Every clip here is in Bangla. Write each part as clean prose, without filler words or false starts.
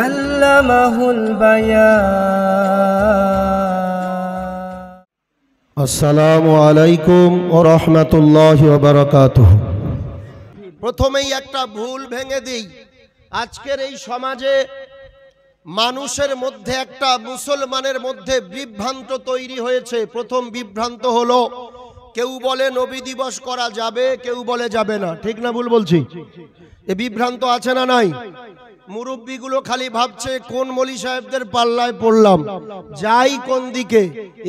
আল্লামাহুল বায়ান। আসসালামু আলাইকুম ওয়া রাহমাতুল্লাহি ওয়া বারাকাতুহু। প্রথমেই একটা ভুল ভেঙে দিই। আজকের এই সমাজে মানুষের মধ্যে একটা মুসলমানের মধ্যে বিভ্রান্ত তৈরি হয়েছে। প্রথম বিভ্রান্ত হলো, কেউ বলে নবী দিবস করা যাবে, কেউ বলে যাবে না। ঠিক না ভুল বলছি? এ বিভ্রান্ত আছে না নাই? মুরব্বীগুলো খালি ভাবছে কোন মৌলী সাহেবদের পাল্লায় পড়লাম, যাই কোন দিকে।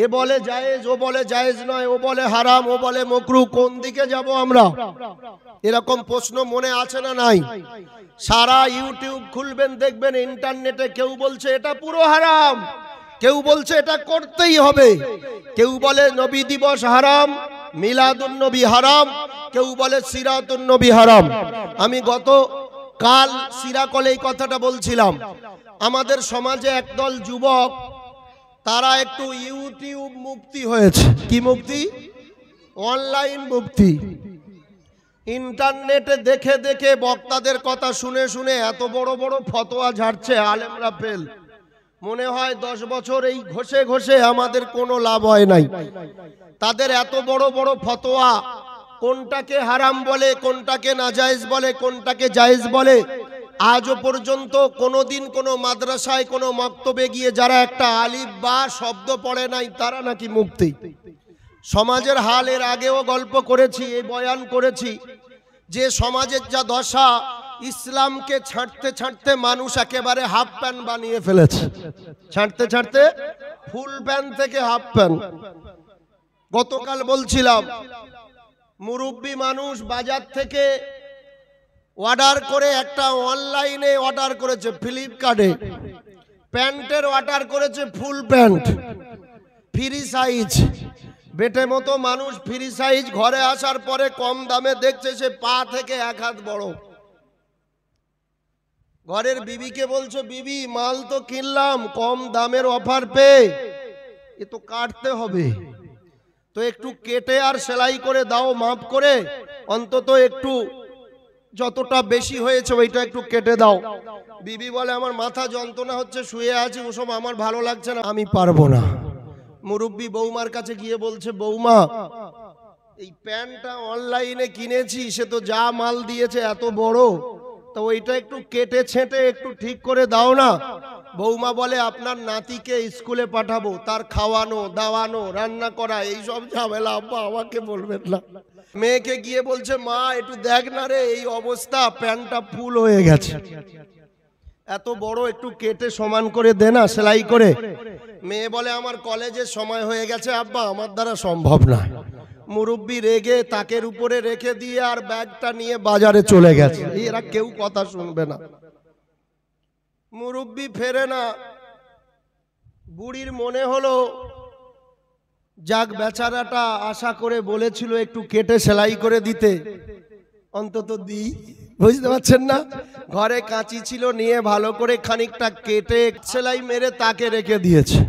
এ বলে জায়েজ, ও বলে জায়েজ নয়, ও বলে হারাম, ও বলে মাকরুহ, কোন দিকে যাব আমরা? এরকম প্রশ্ন মনে আছে না নাই? সারা ইউটিউব খুলবেন, দেখবেন ইন্টারনেটে কেউ বলছে এটা পুরো হারাম, কেউ বলছে এটা করতেই হবে, কেউ বলে নবী দিবস হারাম, মিলাদুন নবী হারাম, কেউ বলে সিরাতুন নবী হারাম। আমি কাল সিরাকলে এই কথাটা বলছিলাম। আমাদের সমাজে একদল যুবক, তারা একটু ইউটিউব মুক্তি হয়েছে। কি মুক্তি? অনলাইন মুক্তি। ইন্টারনেটে দেখে দেখে বক্তাদের কথা শুনে শুনে এত বড় বড় ফতোয়া ঝাড়ছে, আলেমরা ফেল। মনে হয় 10 বছর এই ঘষে ঘষে আমাদের কোনো লাভ হয় নাই। তাদের এত বড় বড় ফতোয়া, কোনটাকে হারাম বলে, কোনটাকে নাজায়েজ বলে, কোনটাকে জায়েজ বলে, আজও পর্যন্ত কোনোদিন কোনো মাদ্রাসায় কোনো মক্তবে গিয়ে যারা একটা আলিফ বা শব্দ পড়ে নাই, তারা নাকি মুক্তি। সমাজের হাল এর আগেও গল্প করেছি, এই বয়ান করেছি যে সমাজের যা দশা, ইসলামকে ছাড়তে ছাড়তে মানুষ একেবারে হাফ প্যান্ট বানিয়ে ফেলেছে। ছাড়তে ছাড়তে ফুল প্যান্ট থেকে হাফ প্যান্ট। গতকাল বলছিলাম, মুরব্বী মানুষ বাজার থেকে অর্ডার করে, একটা অনলাইনে অর্ডার করেছে, ফ্লিপকার্টে প্যান্টের অর্ডার করেছে, ফুল প্যান্ট ফ্রি সাইজ। বেটে মতো মানুষ ফ্রি সাইজ ঘরে আসার পরে কম দামে দেখছে সে পা থেকে 1 হাত বড়। ঘরের বিবিকে বলছে, বিবি মাল তো কিনলাম, কম দামের অফার পেয়ে এ তো কাটতে হবে, তো একটু কেটে আর সেলাই করে দাও, মাপ করে, অন্তত একটু যতটা বেশি হয়েছে ওইটা একটু কেটে দাও। বিবি বলে, আমার মাথা যন্ত্রণা হচ্ছে, শুয়ে আছি, ওসব আমার ভালো লাগছে না, আমি পারবো না। মুরব্বী বৌমার কাছে গিয়ে বলছে, বৌমা এই প্যান্টটা অনলাইনে কিনেছি, সে তো যা মাল দিয়েছে এত বড়, তো ওইটা একটু কেটে ছেঁটে একটু ঠিক করে দাও না। বৌমা বলে, আপনার নাতিকে স্কুলে পাঠাবো, তার খাওয়ানো দাওয়ানো রান্না করা এই সব ঝামেলা আব্বা আমাকে বলবেন না। মেয়েকে গিয়ে বলছে, মা একটু দেখ না রে, এই অবস্থা, প্যান্টটা ফুল হয়ে গেছে, এত বড়, একটু কেটে সমান করে দে না, সেলাই করে। মেয়ে বলে, আমার কলেজের সময় হয়ে গেছে আব্বা, আমার দ্বারা সম্ভব না। মুরব্বী রেগে তাকের উপরে রেখে দিয়ে আর ব্যাগটা নিয়ে বাজারে চলে গেছে। এরা কেউ কথা শুনবে না। মুরব্বী ফেরে না। বুড়ির মনে হলো, যাক বেচারাটা আশা করে বলেছিল একটু কেটে সেলাই করে দিতে, অন্তত দিই। বুঝতে পারছেন না? ঘরে কাঁচি ছিল, নিয়ে ভালো করে খানিকটা কেটে সেলাই মেরে তাকে রেখে দিয়েছে।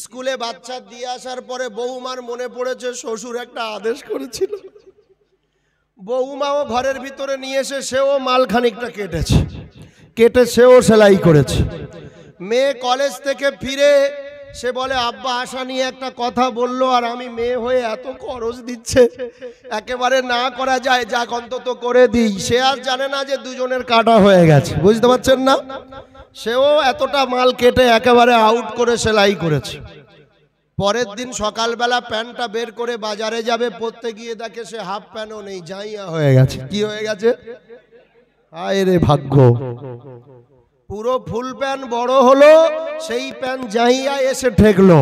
স্কুলে বাচ্চা দিয়ে আসার পরে বৌমার মনে পড়েছে শ্বশুর একটা আদেশ করেছিল। বৌমাও ঘরের ভিতরে নিয়ে এসে সেও মাল খানিকটা কেটেছে, কেটে সেও সেলাই করেছে। মেয়ে কলেজ থেকে ফিরে সে বলে, আব্বা আশা নিয়ে একটা কথা বললো, আর আমি মেয়ে হয়ে এত খরচ দিচ্ছে, একেবারে না করা যায়, যাক অন্তত করে দিই। সে আর জানে না যে দুজনের কাটা হয়ে গেছে। বুঝতে পারছেন না? সেও এতটা মাল কেটে একেবারে আউট করে সেলাই করেছে। পরের দিন সকালবেলা প্যান্টটা বের করে বাজারে যাবে, পরতে গিয়ে দেখে সে হাফ প্যান্টও নেই, জাইয়া হয়ে গেছে। কি হয়ে গেছে? হায় রে ভাগ্য। পুরো ফুল প্যান্ট বড় হলো, সেই প্যান্ট জাইয়া এসে ঠেকলো।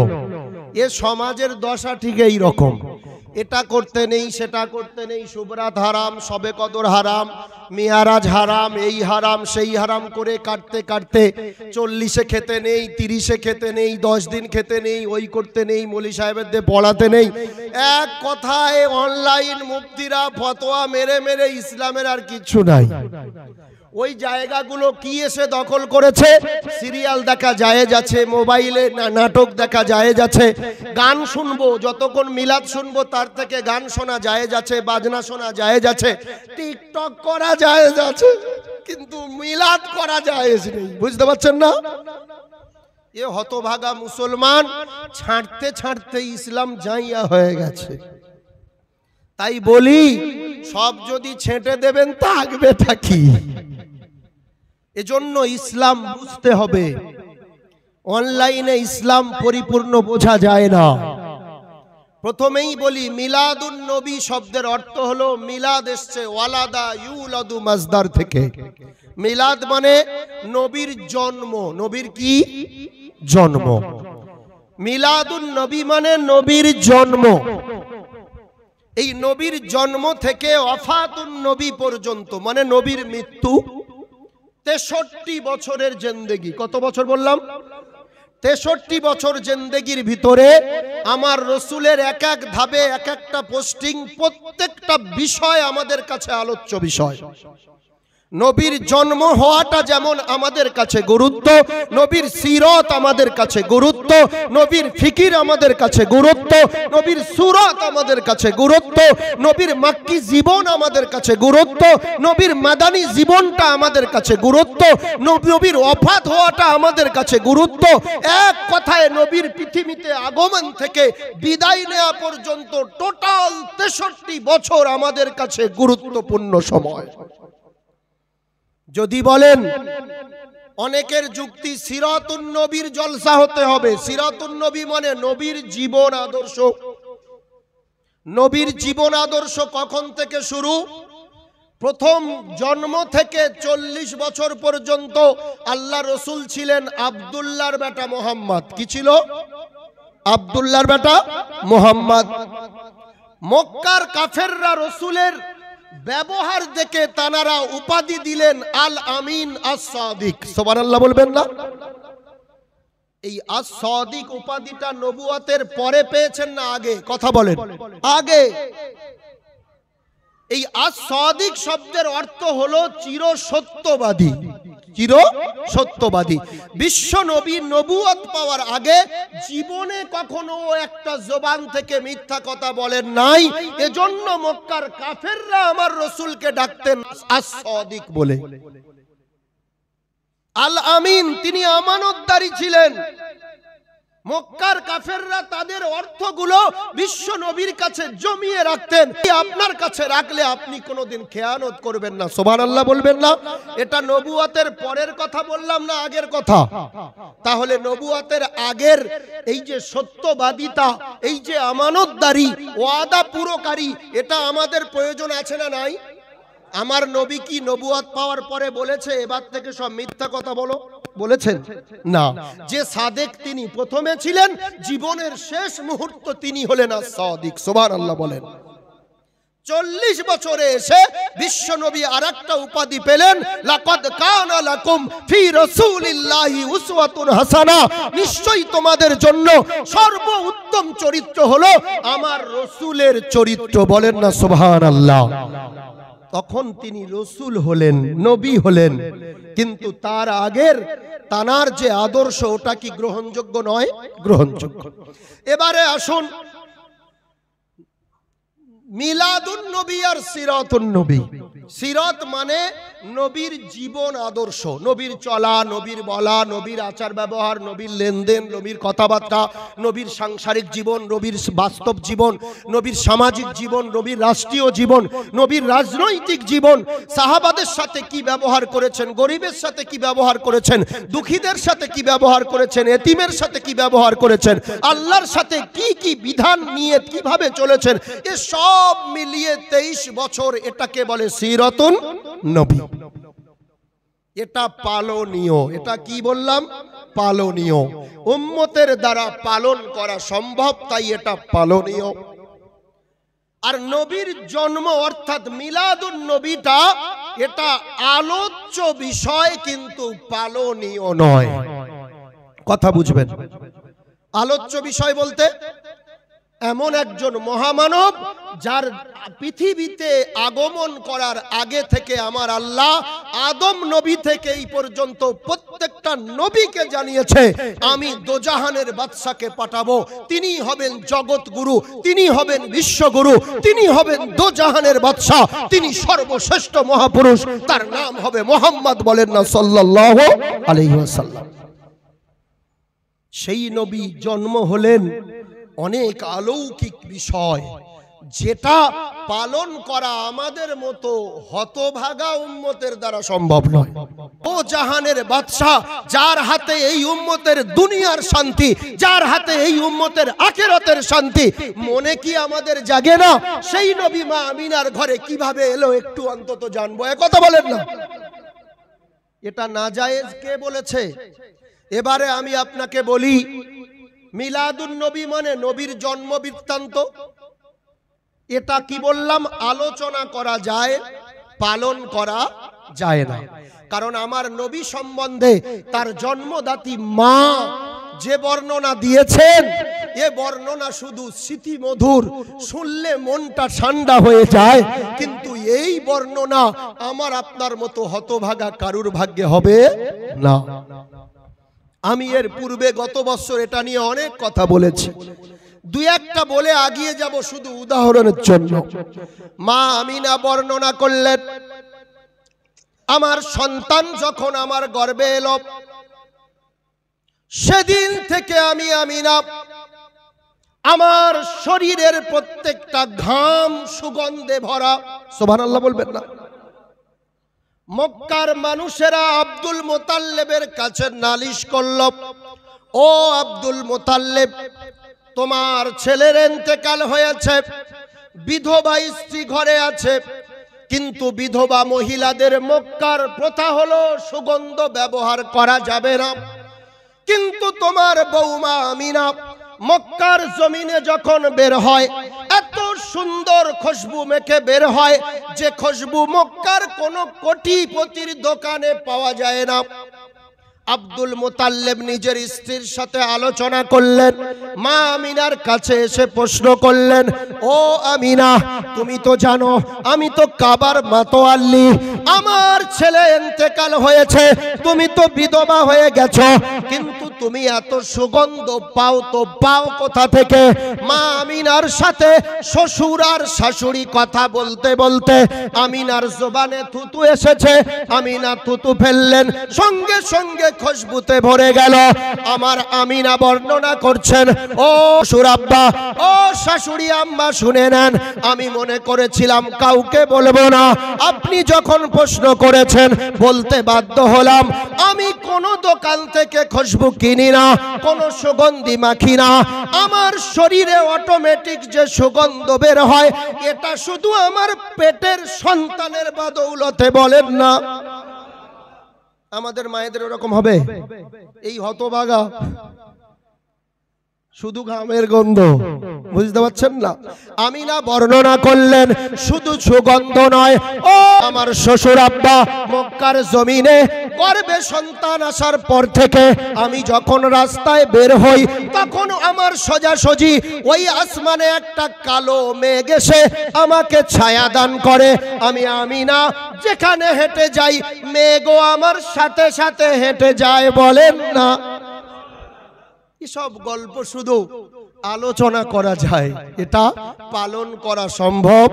এ সমাজের দশা ঠিক এই রকম। এটা করতে নেই, সেটা করতে নেই, শুভরাত হারাম, শবে কদর হারাম, মিয়ারাজ হারাম, এই হারাম সেই হারাম করে কাটতে কাটতে 40-এ খেতে নেই, 30-এ খেতে নেই, 10 দিন খেতে নেই, ওই করতে নেই, মৌলী সাহেবদের পড়াতে নেই। এক কথায় অনলাইন মুফতিরা ফতোয়া মেরে মেরে ইসলামের আর কিছু নাই। ওই জায়গাগুলো কি এসে দখল করেছে? সিরিয়াল দেখা জায়েজ আছে, মোবাইলে নাটক দেখা জায়েজ আছে, গান শুনবো, যতক্ষণ মিলাদ শুনবো তার থেকে গান শোনা জায়েজ আছে, বাজনা শোনা জায়েজ আছে, টিকটক করা জায়েজ আছে, কিন্তু মিলাদ করা জায়েজ নেই। বুঝতে পারছেন না? এ হতভাগা মুসলমান ছাড়তে ছাড়তে ইসলাম জাইয়া হয়ে গেছে। তাই বলি, সব যদি ছেঁটে দেবেন থাকবেটা কি? এজন্য ইসলাম বুঝতে হবে। অনলাইনে ইসলাম পরিপূর্ণ বোঝা যায় না। প্রথমেই বলি, মিলাদুন নবী শব্দের অর্থ হলো, মিলাদ এসছে ওয়ালাদা ইউলাদু মাজদার থেকে। মিলাদ মানে নবীর জন্ম। নবীর কি? জন্ম। মিলাদুন নবী মানে নবীর জন্ম। এই নবীর জন্ম থেকে ওয়াফাতুন নবী পর্যন্ত মানে নবীর মৃত্যু 63 বছরের জিন্দেগি। কত বছর বললাম? 63 বছর জিন্দেগির ভিতরে আমার রসুলের এক এক ধাপে এক একটা পোস্টিং, প্রত্যেকটা বিষয় আমাদের কাছে আলোচ্য বিষয়। নবীর জন্ম হওয়াটা যেমন আমাদের কাছে গুরুত্ব, নবীর সিরত আমাদের কাছে গুরুত্ব, নবীর ফিকির আমাদের কাছে গুরুত্ব, নবীর সুরত আমাদের কাছে গুরুত্ব, নবীর মাক্কি জীবন আমাদের কাছে গুরুত্ব, নবীর মাদানী জীবনটা আমাদের কাছে গুরুত্ব, নবীর ওফাত হওয়াটা আমাদের কাছে গুরুত্ব। এক কথায় নবীর পৃথিবীতে আগমন থেকে বিদায় নেওয়া পর্যন্ত টোটাল 63 বছর আমাদের কাছে গুরুত্বপূর্ণ সময়। যদি বলেন, অনেকের যুক্তি সিরাতুন নবীর জলসা হতে হবে। সিরাতুন নবী মানে নবীর জীবন আদর্শ। নবীর জীবন আদর্শ কখন থেকে শুরু? প্রথম জন্ম থেকে 40 বছর পর্যন্ত আল্লাহ রসুল ছিলেন আব্দুল্লাহর বেটা মোহাম্মদ। কি ছিল? আব্দুল্লাহর বেটা মোহাম্মদ। মক্কার কাফেররা রসুলের ব্যবহার দেখে তানারা উপাধি দিলেন আল আমিন আস-সাদিক। সুবহানাল্লাহ বলবেন না? এই আস-সাদিক উপাধিটা নবুয়তের পরে পেয়েছেন না আগে? কথা বলেন। আগে। এই আস-সাদিক শব্দের অর্থ হলো চির সত্যবাদী। চির সত্যবাদী। বিশ্ব নবী নবুয়ত পাওয়ার আগে জীবনে কখনো একটা জবান থেকে মিথ্যা কথা বলেন নাই। এজন্য মক্কার কাফেররা আমার রসুলকে ডাকতেন আস-সাদিক বলে। আল আমিন, তিনি আমানতদারী ছিলেন। মক্কার কাফেররা তাদের অর্থগুলো বিশ্ব নবীর কাছে জমিয়ে রাখতেন। আপনার কাছে রাখলে আপনি কোনোদিন খেয়ানত করবেন না। সুবহানাল্লাহ বলবেন না? এটা নবুয়তের পরের কথা বললাম না আগের কথা? তাহলে নবুয়তের আগের এই যে সত্যবাদিতা, এই যে আমানতদারি, ওয়াদা পুরোকারী, এটা আমাদের প্রয়োজন আছে না নাই? আমার নবী কি নবুয়ত পাওয়ার পরে বলেছে এবার থেকে সব মিথ্যা কথা বলো? বলেছেন না। যে সাদেক তিনি প্রথমে ছিলেন, জীবনের শেষ মুহূর্ত তিনি হলেন আস-সাদিক। সুবহানাল্লাহ বলেন। 40 বছরে এসে বিশ্ব নবী আরেকটা উপাধি পেলেন, লাকাদ কানা লাকুম ফি রাসূলিল্লাহি উসওয়াতুন হাসানা। নিশ্চয়ই তোমাদের জন্য সর্বোত্তম চরিত্র হলো আমার রসুলের চরিত্র। বলেন না সুবহানাল্লাহ? তখন তিনি রসুল হলেন, নবী হলেন, কিন্তু তার আগের তানার যে আদর্শ ওটা কি গ্রহণযোগ্য নয়? গ্রহণযোগ্য। এবারে আসুন, মিলাদুন নবী আর সিরাতুন নবী। সিরাত মানে নবীর জীবন আদর্শ, নবীর চলা, নবীর বলা, নবীর আচার ব্যবহার, নবীর লেনদেন, নবীর কথাবার্তা, নবীর সাংসারিক জীবন, নবীর বাস্তব জীবন, নবীর সামাজিক জীবন, নবীর রাষ্ট্রীয় জীবন, নবীর রাজনৈতিক জীবন। সাহাবাদের সাথে কি ব্যবহার করেছেন, গরিবের সাথে কি ব্যবহার করেছেন, দুঃখীদের সাথে কি ব্যবহার করেছেন, এতিমের সাথে কি ব্যবহার করেছেন, আল্লাহর সাথে কি কি বিধান নিয়ে কিভাবে চলেছেন, এ সব মিলিয়ে 23 বছর। এটাকে বলে সিরাতুন নবী। এটা পালনীয়। এটা কি বললাম? পালনীয়। উম্মতের দ্বারা পালন করা সম্ভব, তাই এটা পালনীয়। আর নবীর জন্ম অর্থাৎ মিলাদুন নবীটা এটা আলোচ্য বিষয় কিন্তু পালনীয় নয়। কথা বুঝবেন? আলোচ্য বিষয় বলতে এমন একজন মহামানব যার পৃথিবীতে আগমন করার আগে থেকে আমার আল্লাহ আদম নবী থেকে এই পর্যন্ত প্রত্যেকটা নবীকে জানিয়েছে আমি দোজাহানের বাদশাকে পাঠাবো, তিনি হবেন জগৎ গুরু, তিনি হবেন বিশ্বগুরু, তিনি হবেন দোজাহানের বাদশা, তিনি সর্বশ্রেষ্ঠ মহাপুরুষ, তার নাম হবে মোহাম্মদ। বলেন না সাল্লাল্লাহু আলাইহি ওয়াসাল্লাম। সেই নবী জন্ম হলেন অনেক অলৌকিক বিষয়, যেটা পালন করা আমাদের মতো হতভাগা উম্মতের দ্বারা সম্ভব নয়। ও জাহানের বাদশা, যার হাতে এই উম্মতের দুনিয়ার শান্তি, যার হাতে এই উম্মতের আখিরাতের শান্তি, মনে কি আমাদের জাগে না সেই নবী মা আমিনার ঘরে কিভাবে এলো? একটু অন্তত জানবো। কথা বলেন না, এটা নাজায়েজ কে বলেছে? এবারে আমি আপনাকে বলি, মিলাদুন নবী মানে নবীর জন্ম বৃত্তান্ত। এটা কি বললাম? আলোচনা করা যায়, পালন করা যায় না। কারণ আমার নবী সম্বন্ধে তার জন্মদাত্রী মা যে বর্ণনা দিয়েছেন, এ বর্ণনা শুধু স্মৃতিমধুর, শুনলে মনটা ঠান্ডা হয়ে যায়, কিন্তু এই বর্ণনা আমার আপনার মতো হতভাগা কারুর ভাগ্যে হবে না। আমি এর পূর্বে গত বছর এটা নিয়ে অনেক কথা বলেছি, দুই একটা বলে আগিয়ে যাব শুধু উদাহরণের জন্য। মা আমিনা বর্ণনা করলেন, আমার সন্তান যখন আমার গর্ভে এলো, সেদিন থেকে আমি আমিনা আমার শরীরের প্রত্যেকটা ঘাম সুগন্ধে ভরা। সুবহানাল্লাহ বলবেন না? মক্কার মানুষেরা আব্দুল মুতাল্লিবের কাছে নালিশ করল, ও আব্দুল মুতাল্লিব, তোমার ছেলের ইন্তেকাল হয়েছে, বিধবা স্ত্রী ঘরে আছে, কিন্তু বিধবা মহিলাদের মক্কার প্রথা হলো সুগন্ধ ব্যবহার করা যাবে না। কিন্তু তোমার বৌমা আমিনা মক্কার জমিনে যখন বের হয়, এত সুন্দর খুশবু মেখে বের হয় যে খুশবু মক্কার কোন কোটিপতির দোকানে পাওয়া যায় না। আব্দুল মুতাল্লিব নিজের স্ত্রীর সাথে আলোচনা করলেন, মা আমিনার কাছে এসে প্রশ্ন করলেন, ও আমিনা, তুমি তো জানো আমি তো কাবার মাতোয়াল্লি, আমার ছেলে ইন্তেকাল হয়েছে, তুমি তো বিধবা হয়ে গেছো, কিন্তু তুমি এত সুগন্ধ পাও তো পাও কোথা থেকে? মা আমিনার সাথে শ্বশুর আর শাশুড়ি কথা বলতে বলতে আমিনার জবানে থুতু এসেছে, আমিনা থুতু ফেললেন, সঙ্গে সঙ্গে খুশবুতে ভরে গেল। আমার আমিনা বর্ণনা করছেন, ও সুরাব্বা, ও শাশুড়ি আম্মা, শুনে নেন, আমি মনে করেছিলাম কাউকে বলবো না, আপনি যখন প্রশ্ন করেছেন বলতে বাধ্য হলাম। আমি কোন দোকান থেকে খুশবু কিনি না, কোন সুগন্ধি মাখি না, আমার শরীরে অটোমেটিক যে সুগন্ধ বের হয়, এটা শুধু আমার পেটের সন্তানের বদৌলতে। বলেন না? আমাদের মায়েদের ওরকম হবে? এই হতভাগা শুধু ঘামের গন্ধ, বুঝতে পারছেন না? আমিনা বর্ণনা করলেন, শুধু সুগন্ধ নয়, ও আমার শ্বশুর আব্বা মক্কার জমিনে গর্ভে সন্তান আসার পর থেকে আমি যখন রাস্তায় বের হই, তখন আমার সোজাসুজি ওই আসমানে একটা কালো মেঘ এসে আমাকে ছায়া দান করে। আমি আমিনা যেখানে হেঁটে যাই, মেঘও আমার সাথে সাথে হেঁটে যায়। বলেন না? সব গল্প শুধু আলোচনা করা যায়, এটা পালন করা সম্ভব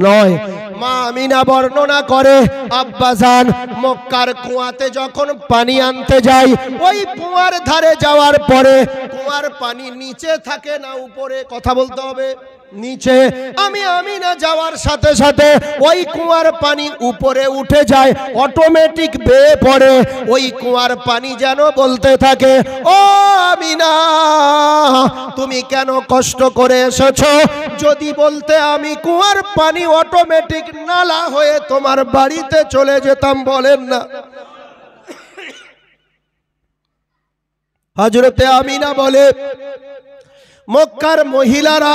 নয়। মা আমিনা বর্ণনা করে, আব্বাজান মক্কার কুয়াতে যখন পানি আনতে যাই, ওই কুয়ার ধারে যাওয়ার পরে কুয়ার পানি নিচে থাকে না উপরে? কথা বলতে হবে। নিচে। আমি আমিনা যাওয়ার সাথে সাথে ওই কুয়ার পানি উপরে উঠে যায়, অটোমেটিক বেয়ে পড়ে। ওই কুয়ার পানি যেন বলতে থাকে, ও আমিনা, তুমি কেন কষ্ট করে এসেছো? যদি বলতে আমি কুয়ার পানি অটোমেটিক নালা হয়ে তোমার বাড়িতে চলে যেতাম। বলেন না? হযরতে আমিনা বলে, মক্কার মহিলারা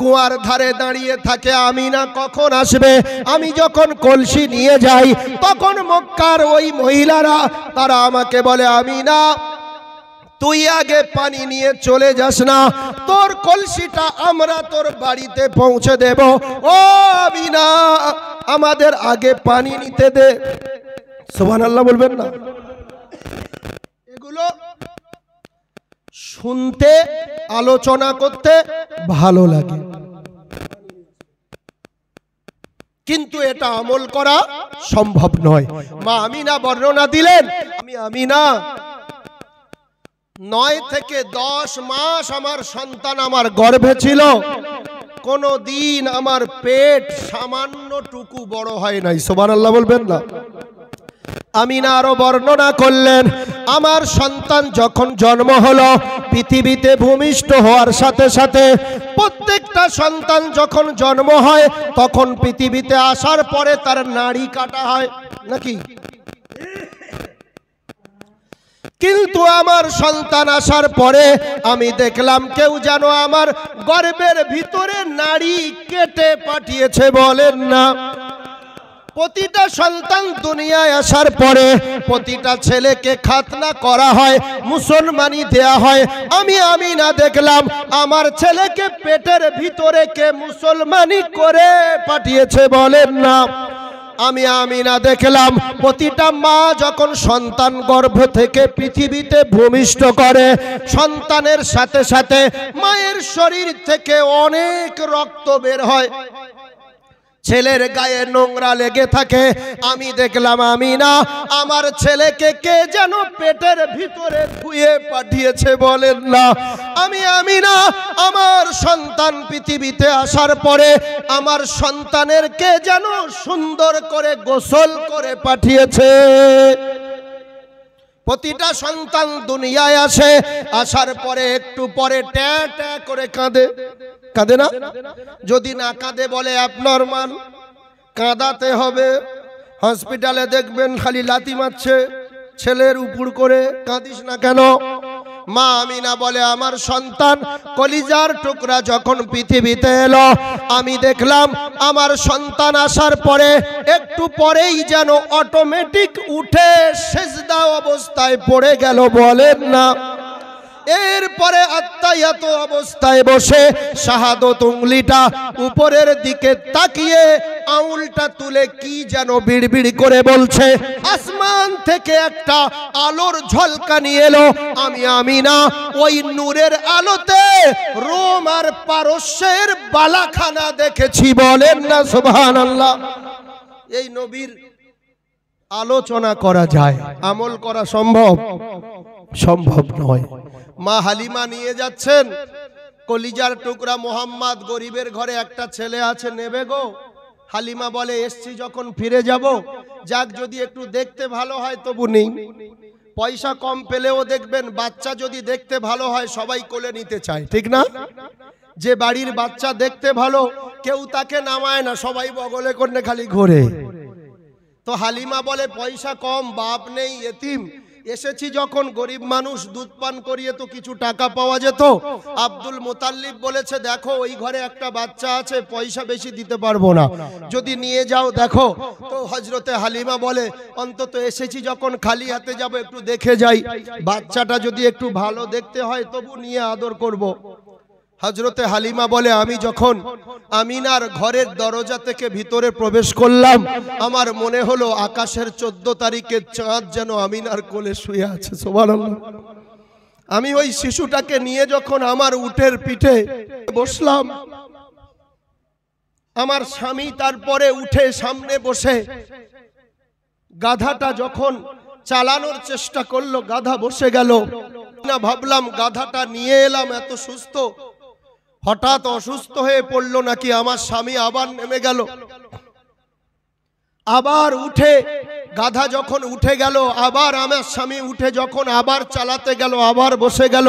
কুয়ার ধারে দাঁড়িয়ে থাকে, আমিনা কখন আসবে। আমি যখন কলসি নিয়ে যাই তখন মক্কার ওই মহিলারা তারা আমাকে বলে, আমিনা তুই আগে পানি নিয়ে চলে যাস না, তোর কলসিটা আমরা তোর বাড়িতে পৌঁছে দেব। ও আমিনা আমাদের আগে পানি নিতে দে। সুবহানাল্লাহ বলবেন না? এগুলো শুনতে আলোচনা করতে ভালো লাগে, কিন্তু এটা আমল করা সম্ভব নয়। মা আমিনা বর্ণনা দিলেন, আমি আমিনা 9 থেকে 10 মাস আমার সন্তান আমার গর্ভে ছিল, কোনো দিন আমার পেট সামান্যটুকু বড় হয় নাই। সুবহানাল্লাহ বলবেন না? আমিনা আরো বর্ণনা করলেন, আমার সন্তান যখন জন্ম হলো পৃথিবীতে ভূমিষ্ঠ হওয়ার সাথে সাথে প্রত্যেকটা সন্তান যখন জন্ম হয় তখন পৃথিবীতে আসার পরে তার নাড়ি কাটা হয় নাকি? কিন্তু আমার সন্তান আসার পরে আমি দেখলাম কেউ যেন আমার গর্ভের ভিতরে নাড়ি কেটে পাঠিয়েছে। বলেন না? প্রতিটা সন্তান দুনিয়ায় আসার পরে প্রতিটা ছেলেকে খাতনা করা হয়, মুসলমানি দেয়া হয়। আমি আমিনা দেখলাম আমার ছেলেকে পেটের ভিতরে কে মুসলমানি করে পাঠিয়েছে। বলেন না? আমি আমিনা দেখলাম প্রতিটা মা যখন সন্তান গর্ভ থেকে পৃথিবীতে ভূমিষ্ঠ করে সন্তানের সাথে সাথে মায়ের শরীর থেকে অনেক রক্ত বের হয়, ছেলের গায়ে নোংরা লেগে থাকে। আমি দেখলাম আমিনা আমার ছেলেকে কে যেন পেটের ভিতরে ধুয়ে পাঠিয়েছে। বলেন না? আমি আমিনা আমার সন্তান পৃথিবীতে আসার পরে আমার সন্তানের কে যেন সুন্দর করে গোসল করে পাঠিয়েছে। প্রতিটা সন্তান দুনিয়ায় আসে, আসার পরে একটু পরে ট্যা ট্যা করে কাঁদে, কাঁদে না? যদি না কাঁদে বলে অ্যাবনরমাল, কাঁদাতে হবে। হসপিটালে দেখবেন খালি লাথি মারছে ছেলের উপর করে, কাঁদিস না কেন? মা আমিনা বলে আমার সন্তান কলিজার টুকরা যখন পৃথিবীতে এলো আমি দেখলাম আমার সন্তান আসার পরে একটু পরেই যেন অটোমেটিক উঠে সেজদা অবস্থায় পড়ে গেল। বলেন না? এরপরে আত্মায়াত অবস্থায় বসে শাহাদত উঙ্গলিটা উপরের দিকে তাকিয়ে আঙুলটা তুলে কি যেন বিড়বিড় করে বলছে। আসমান থেকে একটা আলোর ঝলকানি এলো। আমি আমিনা ওই নূরের আলোতে রোম আর পারস্যের বালাখানা দেখেছি। বলেন না সুবহানাল্লাহ? এই নবীর আলোচনা করা যায়, আমল করা সম্ভব? সম্ভব নয়। মা হালিমা নিয়ে যাচ্ছেন কলিজার টুকরা মোহাম্মদ, গরিবের ঘরে একটা ছেলে আছে, নেবে গো। হালিমা বলে এসছি যখন ফিরে যাব, যাক যদি একটু দেখতে ভালো হয় তবু নেই। পয়সা কম পেলেও দেখবেন বাচ্চা যদি দেখতে ভালো হয় সবাই কোলে নিতে চায়, ঠিক না? যে বাড়ির বাচ্চা দেখতে ভালো কেউ তাকে নামায় না, সবাই বগলে করে খালি ঘোরে। তো হালিমা বলে পয়সা কম, বাপ নেই, এতিম, এসেছি যখন গরিব মানুষ, দুধ পান করিয়ে তো কিছু টাকা পাওয়া যেত। আব্দুল মুতাল্লিব বলেছে দেখো ওই ঘরে একটা বাচ্চা আছে, পয়সা বেশি দিতে পারবো না, যদি নিয়ে যাও দেখো। তো হযরতে হালিমা বলে অন্তত এসেছি যখন খালি হাতে যাব, একটু দেখে যাই, বাচ্চাটা যদি একটু ভালো দেখতে হয় তবু নিয়ে আদর করব। হযরতে হালিমা বলে আমি যখন আমিনার ঘরের দরজা থেকে ভিতরে প্রবেশ করলাম আমার মনে হলো আকাশের 14 তারিখের চাঁদ যেন আমিনার কোলে শুয়ে আছে। সুবহানাল্লাহ। আমি ওই শিশুটাকে নিয়ে যখন আমার উটের পিঠে বসলাম, আমার স্বামী তারপরে উঠে সামনে বসে গাধাটা যখন চালানোর চেষ্টা করলো গাধা বসে গেল। না ভাবলাম গাধাটা নিয়ে এলাম এত সুস্থ, হঠাৎ অসুস্থ হয়ে পড়লো নাকি। আমার স্বামী আবার নেমে গেল, আবার উঠে গাধা যখন উঠে গেল, আবার আমার স্বামী উঠে যখন আবার চালাতে গেল আবার বসে গেল।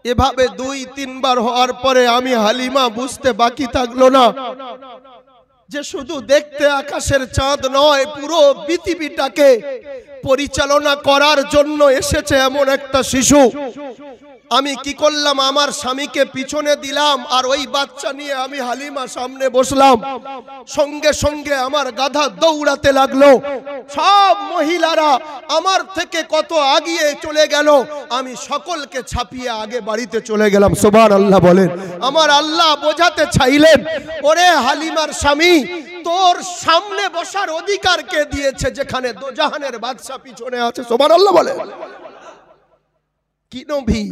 এভাবে 2-3 বার হওয়ার পরে আমি হালিমা বুঝতে বাকি থাকলো না যে শুধু দেখতে আকাশের চাঁদ নয়, পুরো পৃথিবীটাকে পরিচালনা করার জন্য এসেছে এমন একটা শিশু। আমি কি করলাম, আমার স্বামীকে পিছনে দিলাম আর ওই বাচ্চা নিয়ে আমি হালিমা সামনে বসলাম। সঙ্গে সঙ্গে আমার গাধা দৌড়াতে লাগলো। সব মহিলারা আমার থেকে কত আগিয়ে চলে গেল, আমি সকলকে ছাপিয়ে আগে বাড়িতে চলে গেলাম। সুবহানাল্লাহ বলেন। আমার আল্লাহ বোঝাতে চাইলেন, ওরে হালিমার স্বামী, তোর সামনে বসার অধিকার কে দিয়েছে যেখানে দোজাহানের বাদশা পিছনে আছে? সুবহানাল্লাহ বলেন। কি নবী!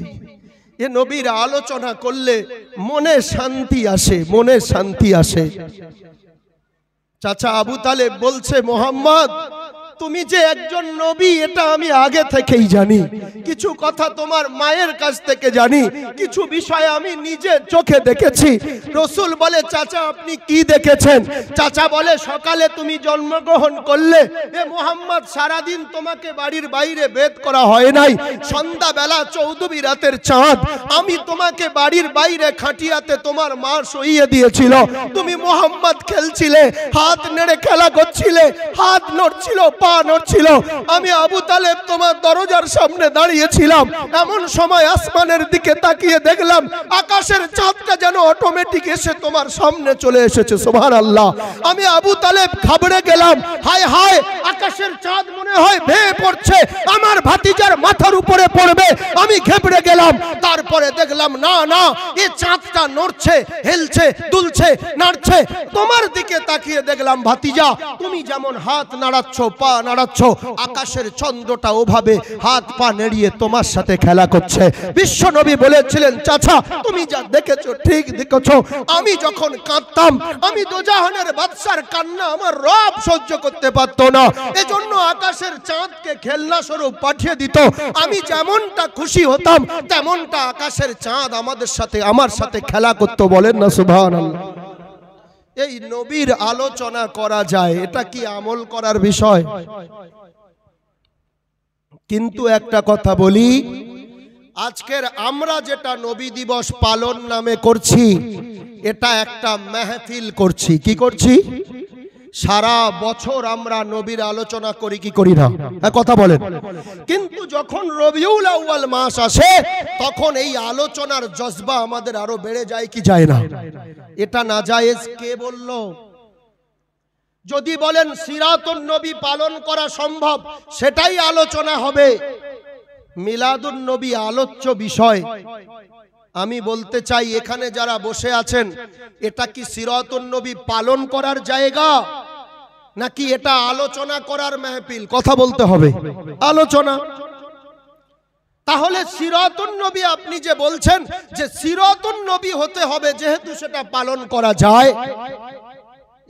এ নবীর আলোচনা করলে মনে শান্তি আসে, মনে শান্তি আসে। চাচা আবু তালেব বলছে, মোহাম্মদ তুমি যে একজন নবী এটা আমি আগে থেকেই জানি, কিছু কথা তোমার মায়ের কাছ থেকে জানি, কিছু বিষয় আমি নিজে চোখে দেখেছি। রসুল বলে, চাচা আপনি কি দেখেছেন? চাচা বলে, সকালে তুমি জন্মগ্রহণ করলে, এ মোহাম্মদ সারাদিন তোমাকে বাড়ির বাইরে বেদ করা হয় নাই। সন্ধ্যাবেলা চৌদ্দবী রাতের চাঁদ, আমি তোমাকে বাড়ির বাইরে খাটিয়াতে তোমার মা শুইয়ে দিয়েছিল, তুমি মোহাম্মদ খেলছিলে, হাত নেড়ে খেলা করছিলে, হাত নড়ছিল, পা নড়ছিল, আমি আবু তালেব তোমার দরজার সামনে দাঁড়িয়েছিলাম। এমন সময় আসমানের দিকে তাকিয়ে দেখলাম আকাশের চাঁদটা যেন অটোমেটিক এসে তোমার সামনে চলে এসেছে। সুবহানাল্লাহ। আমি আবু তালেব ঘাবড়ে গেলাম, হায় হায় আকাশের চাঁদ মনে হয় ভেঙে পড়ছে, আমার ভাতিজার মাথার উপরে পড়বে। আমি ঘেবড়ে গেলাম। তারপরে দেখলাম না না, এই চাঁদটা নড়ছে, হেলছে, দুলছে, নাড়ছে। তোমার দিকে তাকিয়ে দেখলাম ভাতিজা তুমি যেমন হাত নাড়াচ্ছ, পা নাড়াচ্ছ, আকাশের চন্দ্রটা ওভাবে হাত পা নেড়িয়ে তোমার সাথে খেলা করছে। বিশ্ব নবী বলেছিলেন, চাচা তুমি যা দেখেছো ঠিক দেখেছো। আমি যখন কাঁদতাম, আমি দোজাহানের বাদশার কান্না আমার রব সহ্য করতে পারতো না, এজন্য আকাশের চাঁদকে খেলনা স্বরূপ পাঠিয়ে দিত। আমি যেমনটা খুশি হতাম তেমনটা আকাশের চাঁদ আমার সাথে খেলা করতো। বলেন না সুবহানাল্লাহ। এই নবীর আলোচনা করা যায়, এটা কি আমল করার বিষয়? কিন্তু একটা কথা বলি, আজকের আমরা যেটা নবী দিবস পালন নামে করছি, এটা একটা মেহফিল করছি। কি করছি? সারা বছর আমরা নবীর আলোচনা করি কি করি না? কথা বলেন। কিন্তু যখন রবিউল আউয়াল মাস আসে তখন এই আলোচনার জজবা আমাদের আরো বেড়ে যায় কি যায় না? এটা নাজায়েজ কে বলল? যদি বলেন সিরাতুন নবী পালন করা সম্ভব, সেটাই আলোচনা হবে। মিলাদুন নবী আলোচ্য বিষয়। আমি বলতে চাই, এখানে যারা বসে আছেন, এটা কি সিরাতুন নবী পালন করার জায়গা নাকি এটা আলোচনা করার মাহফিল? কথা বলতে হবে। আলোচনা। তাহলে সিরাতুন নবী আপনি যে বলছেন যে সিরাতুন নবী হতে হবে, যেহেতু সেটা পালন করা যায়,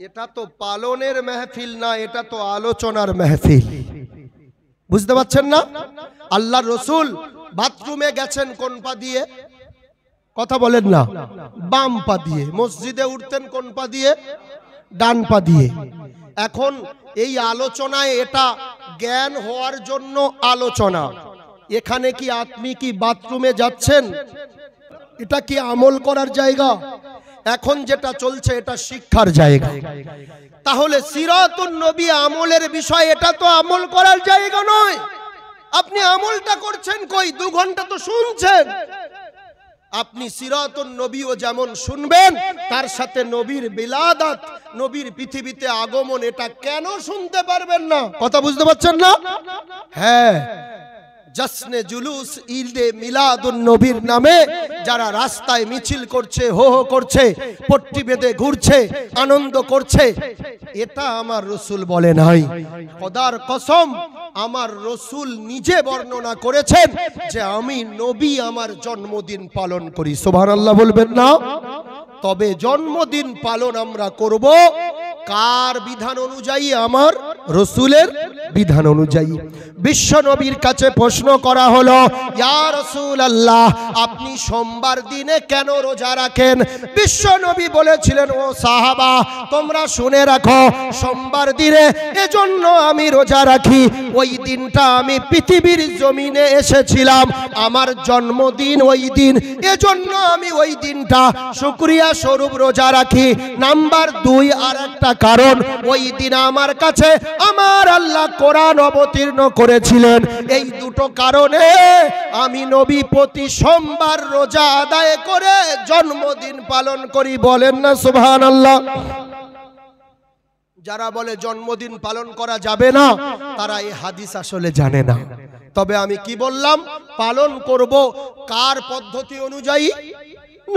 এটা তো পালনের মাহফিল না, এটা তো আলোচনার মাহফিল। বুঝতে পারছেন না? আল্লাহর রাসূল বাথরুমে গেছেন কোন পা দিয়ে? কথা বলেন না। বাম পা দিয়ে। মসজিদে উঠতেন কোন পা দিয়ে? ডান পা দিয়ে। এখন এই আলোচনায় এটা জ্ঞান হওয়ার জন্য আলোচনা। এখানে কি আপনি কি বাথরুমে যাচ্ছেন? এটা কি আমল করার জায়গা? এখন যেটা চলছে এটা শিক্ষার জায়গা। তাহলে সিরাতুন নবী আমলের বিষয়, এটা তো আমল করার জায়গা নয়। আপনি আমলটা করছেন কই? 2 ঘন্টা তো শুনছেন। আপনি সিরাতুন নবীও যেমন শুনবেন, তার সাথে নবীর বিলাদাত, নবীর পৃথিবীতে আগমন, এটা কেন শুনতে পারবেন না? কথা বুঝতে পারছেন না? হ্যাঁ, জশ্নে জুলুস ঈদে মিলাদুন নবীর নামে যারা রাস্তায় মিছিল করছে, হো হো করছে, পট্টি বেঁধে ঘুরছে, আনন্দ করছে, এটা আমার রাসূল বলে নাই। খোদার কসম, আমার রাসূল নিজে বর্ণনা করেছেন যে আমি নবী আমার জন্মদিন পালন করি। সুবহানাল্লাহ বলবেন না? তবে জন্মদিন পালন আমরা করব কার বিধান অনুযায়ী? আমার রাসূলের বিধান অনুযায়ী। বিশ্ব নবীর কাছে প্রশ্ন করা হলো, ইয়া রাসূলুল্লাহ আপনি সোমবার দিনে কেন রোজা রাখেন? বিশ্ব নবী বলেছিলেন, ও সাহাবা তোমরা শুনে রাখো, সোমবার দিনে এজন্য আমি রোজা রাখি, ওই দিনটা আমি পৃথিবীর জমিনে এসেছিলাম, আমার জন্মদিন ওই দিন, এজন্য আমি ওই দিনটা শুকরিয়া স্বরূপ রোজা রাখি। নাম্বার 2, আর একটা কারণ, ওই দিন আমার কাছে আমার আল্লাহ কোরআন অবতীর্ণ করেছিলেন। এই দুটো কারণে আমি নবী প্রতি সোমবার রোজা আদায় করে জন্মদিন পালন করি। বলেন না সুবহানাল্লাহ। যারা বলে জন্মদিন পালন করা যাবে না, তারা এই হাদিস আসলে জানে না। তবে আমি কি বললাম, পালন করব কার পদ্ধতি অনুযায়ী?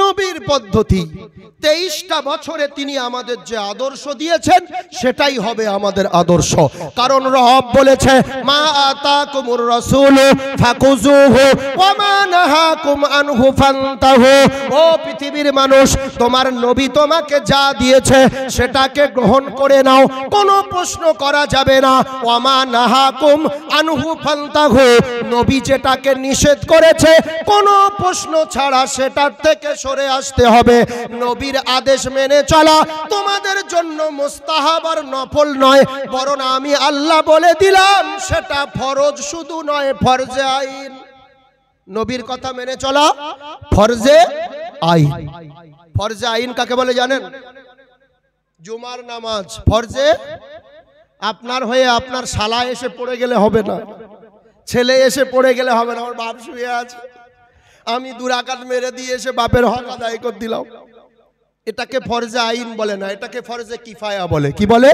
নবীর পদ্ধতি। 23টা বছরে তিনি আমাদের যে আদর্শ দিয়েছেন সেটাই হবে আমাদের আদর্শ। কারণ রব বলেছে, মা আতাকুমুর রাসূল ফাকুজুহু ওয়া মা নাহাকুম আনহু ফান্তাহু। ও পৃথিবীর মানুষ, তোমার নবী তোমাকে যা দিয়েছে সেটাকে গ্রহণ করে নাও, কোনো প্রশ্ন করা যাবে না। ওয়া মা নাহাকুম আনহু ফান্তাহু, নবী যেটাকে নিষেধ করেছে কোনো প্রশ্ন ছাড়া সেটার থেকে সরে আসতে হবে। নবীর আদেশ মেনে চলা তোমাদের জন্য মুস্তাহাব আর নফল নয়, বরং আমি আল্লাহ বলে দিলাম সেটা ফরজ শুধু নয়, ফরজে আইন। নবীর কথা মেনে চলা ফরজে আইন। ফরজে আইন কাকে বলে জানেন? জুমার নামাজ ফরজে। আপনার হয়ে আপনার শালা এসে পড়ে গেলে হবে না, ছেলে এসে পড়ে গেলে হবে না। আমার বাপ শুয়ে আছে, আমি 2 রাকাত মেরে দিয়ে এসে বাপের হক আদায় করে দিলাম। এটাকে ফরজে আইন বলে না, এটাকে ফরজে কিফায়া বলে। কি বলে?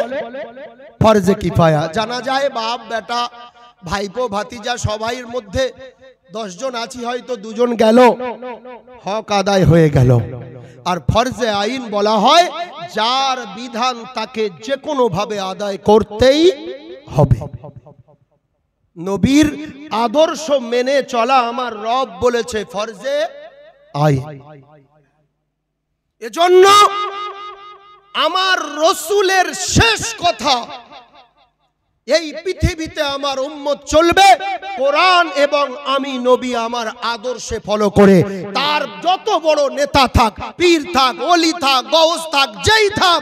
ফরজে কিফায়া। জানা যায় বাপ বেটা ভাইপো ভাতিজা সবাইয়ের মধ্যে 10 জন আছি, হয়তো 2 জন গেল, হক আদায় হয়ে গেল। আর ফরজে আইন বলা হয় যার বিধান তাকে যে কোনো ভাবে আদায় করতেই হবে। নবীর আদর্শ মেনে চলা আমার রব বলেছে ফরজে আইন। এজন্য আমার রসুলের শেষ কথা, এই পৃথিবীতে আমার উম্মত চলবে কোরআন এবং আমি নবী আমার আদর্শে ফলো করে। তার যত বড় নেতা থাক, পীর থাক, ওলি থাক, গৌস থাক, যেই থাক,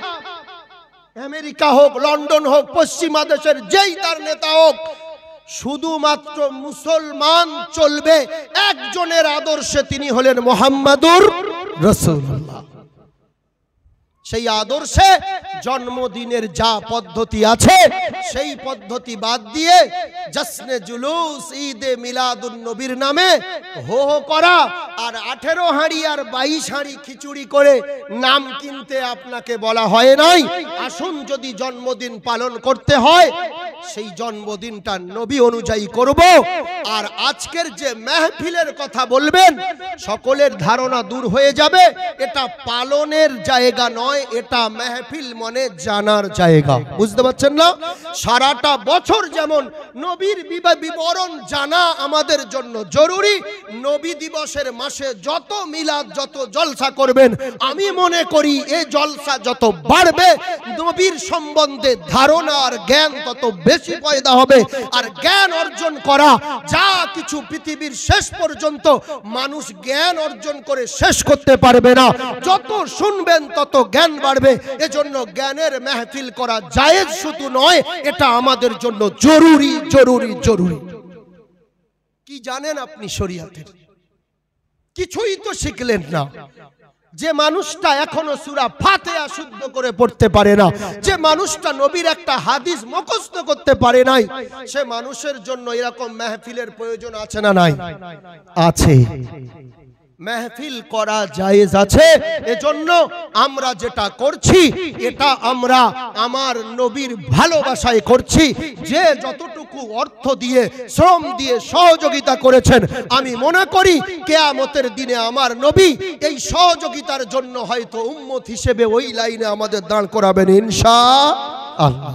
আমেরিকা হোক, লন্ডন হোক, পশ্চিমা দেশের যেই তার নেতা হোক, শুধুমাত্র মুসলমান চলবে একজনের আদর্শে, তিনি হলেন মুহাম্মাদুর রাসূলুল্লাহ। সেই আদর্শে জন্মদিনের যা পদ্ধতি আছে সেই পদ্ধতি বাদ দিয়ে জশ্নে জুলুস, ঈদে মিলাদুন নবীর নামে হো হো করা আর 18 হাঁড়ি আর 22 হাঁড়ি খিচুড়ি করে নাম কিনতে আপনাকে বলা হয় নাই। আসুন, যদি জন্মদিন পালন করতে হয় সেই জন্মদিনটা নবী অনুযায়ী করব। আর আজকের যে মেহফিলের কথা বলবেন, সকলের ধারণা দূর হয়ে যাবে এটা পালনের জায়গা নয়, এটা মেহফিল মানে জানার জায়গা। বুঝতে পারছেন না? সারাটা বছর যেমন নবীর বিবরণ জানা আমাদের জন্য জরুরি, নবী দিবসের মাসে যত মিলাদ, যত জলসা করবেন, আমি মনে করি এই জলসা যত বাড়বে নবীর সম্বন্ধে ধারণা আর জ্ঞান তত বেশি পয়দা হবে। আর জ্ঞান অর্জন করা যা কিছু পৃথিবীর শেষ পর্যন্ত মানুষ জ্ঞান অর্জন করে শেষ করতে পারবে না। যত শুনবেন তত জ্ঞান বাড়বে। এজন্য জ্ঞানের মেহফিল করা জায়েজ শুধু নয়, এটা আমাদের জন্য জরুরি জরুরি জরুরি। কি জানেন আপনি শরীয়তের? কিছুই তো শিখলেন না। যে মানুষটা এখনো সূরা ফাতিহা শুদ্ধ করে পড়তে পারে না, যে মানুষটা নবীর একটা হাদিস মুখস্থ করতে পারে নাই, সে মানুষের জন্য এরকম মেহফিলের প্রয়োজন আছে না নাই? আছে। মেহফিল করা জায়েজ আছে। এজন্য আমরা যেটা করছি এটা আমরা আমার নবীর ভালোবাসায় করছি। যে যতটুকু অর্থ দিয়ে, শ্রম দিয়ে সহযোগিতা করেছেন, আমি মনে করি কিয়ামতের দিনে আমার নবী এই সহযোগিতার জন্য হয়তো উম্মত হিসেবে ওই লাইনে আমাদের দাঁড় করাবেন ইনশাআল্লাহ।